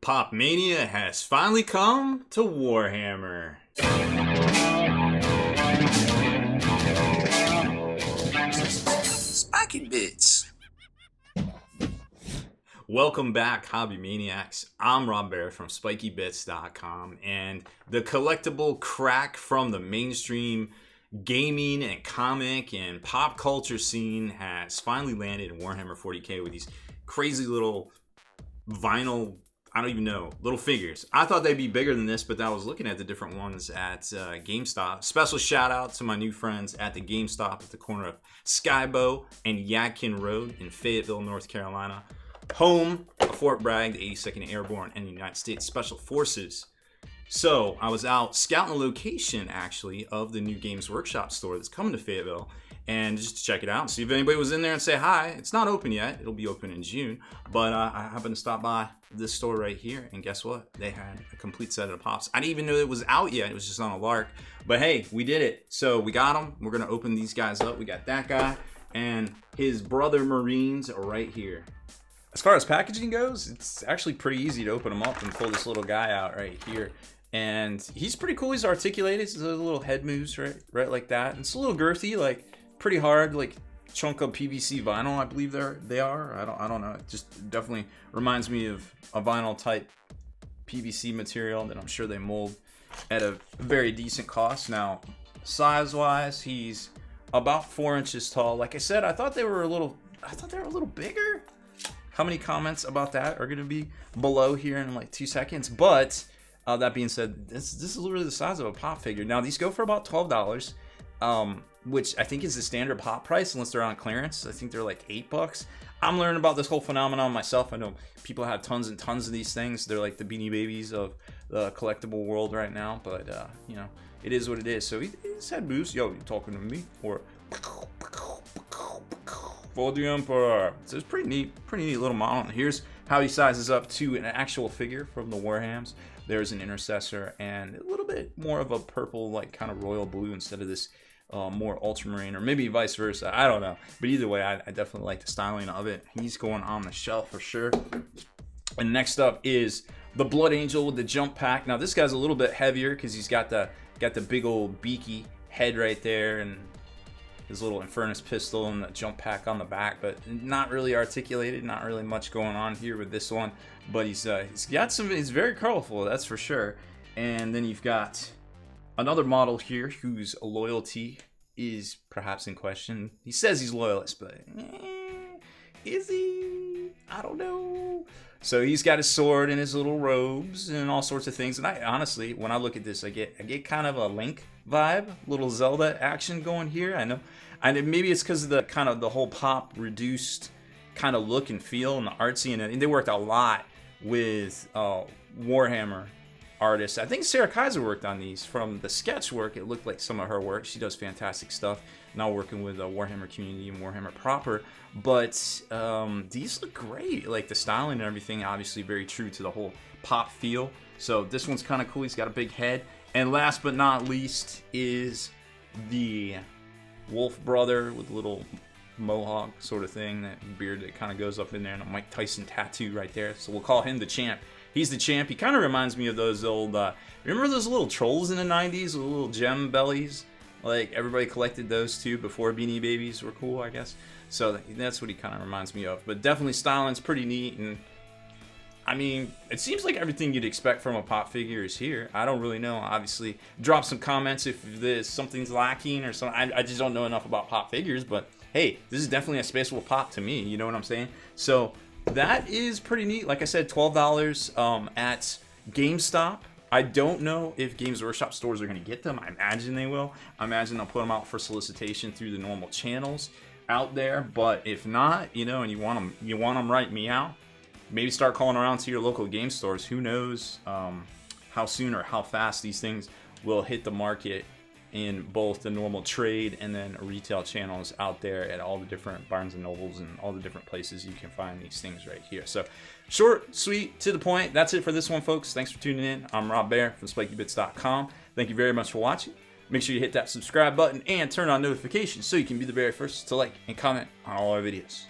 Pop Mania has finally come to Warhammer. Spiky bits. Welcome back, Hobby Maniacs. I'm Baer from SpikyBits.com, and the collectible crack from the mainstream gaming and comic and pop culture scene has finally landed in Warhammer 40k with these crazy little vinyl, I don't even know, little figures. I thought they'd be bigger than this, but I was looking at the different ones at GameStop. Special shout out to my new friends at the GameStop at the corner of Skybow and Yadkin Road in Fayetteville, North Carolina. Home of Fort Bragg, the 82nd Airborne and the United States Special Forces. So I was out scouting the location, actually, of the new Games Workshop store that's coming to Fayetteville, and just to check it out and see if anybody was in there and say hi. It's not open yet. It'll be open in June. But I happened to stop by this store right here, and guess what? They had a complete set of the pops. I didn't even know it was out yet. It was just on a lark. But hey, we did it. So we got them. We're going to open these guys up. We got that guy and his brother Marines are right here. As far as packaging goes, it's actually pretty easy to open them up and pull this little guy out right here. And he's pretty cool. He's articulated. He's a little head moves right like that. And it's a little girthy, like pretty hard, like chunk of PVC vinyl. I believe they are. I don't know. It just definitely reminds me of a vinyl type PVC material that I'm sure they mold at a very decent cost. Now, size wise, he's about 4 inches tall. Like I said, I thought they were a little bigger. How many comments about that are going to be below here in like 2 seconds? But that being said, this is literally the size of a pop figure. Now, these go for about $12, which I think is the standard pop price unless they're on clearance. I think they're like $8. I'm learning about this whole phenomenon myself. I know people have tons and tons of these things. They're like the Beanie Babies of the collectible world right now. But, you know, it is what it is. So he's head moves. Yo, you talking to me? Or... for the Emperor. So it's pretty neat little model. And here's how he sizes up to an actual figure from the Warhams. There's an intercessor and a little bit more of a purple, like kind of royal blue instead of this more ultramarine, or maybe vice versa. I don't know. But either way, I definitely like the styling of it. He's going on the shelf for sure. And next up is the Blood Angel with the jump pack. Now this guy's a little bit heavier because he's got the big old beaky head right there and his little Infernus pistol and the jump pack on the back, but not really articulated, not really much going on here with this one. But he's got some, he's very colorful, that's for sure. And then you've got another model here whose loyalty is perhaps in question. He says he's loyalist, but is he? I don't know. So he's got his sword and his little robes and all sorts of things. And I honestly, when I look at this, I get kind of a Link vibe, little Zelda action going here. I know, maybe it's because of the kind of the whole pop reduced kind of look and feel and the artsy, and they worked a lot with Warhammer artists. I think Sarah Kaiser worked on these. From the sketch work, it looked like some of her work. She does fantastic stuff now, working with the Warhammer community and Warhammer proper. But these look great, like the styling and everything, obviously very true to the whole pop feel. So this one's kind of cool. He's got a big head. And last but not least is the Wolf brother with a little mohawk sort of thing, that beard that kind of goes up in there, and a Mike Tyson tattoo right there. So we'll call him the champ. He's the champ. He kind of reminds me of those old, remember those little trolls in the 90s with little gem bellies? Like, everybody collected those too before Beanie Babies were cool, I guess. So that's what he kind of reminds me of. But definitely styling's pretty neat, and I mean, it seems like everything you'd expect from a pop figure is here. I don't really know. Obviously, drop some comments if there's something's lacking or something. I just don't know enough about pop figures, but hey, this is definitely a Space Wolf pop to me. You know what I'm saying? So that is pretty neat. Like I said, $12 at GameStop. I don't know if Games Workshop stores are going to get them. I imagine they will. I imagine they'll put them out for solicitation through the normal channels out there. But if not, you know, and you want them right meow, maybe start calling around to your local game stores. Who knows how soon or how fast these things will hit the market in both the normal trade and then retail channels out there at all the different Barnes & Nobles and all the different places you can find these things right here. So short, sweet, to the point. That's it for this one, folks. Thanks for tuning in. I'm Baer from SpikyBits.com. Thank you very much for watching. Make sure you hit that subscribe button and turn on notifications so you can be the very first to like and comment on all our videos.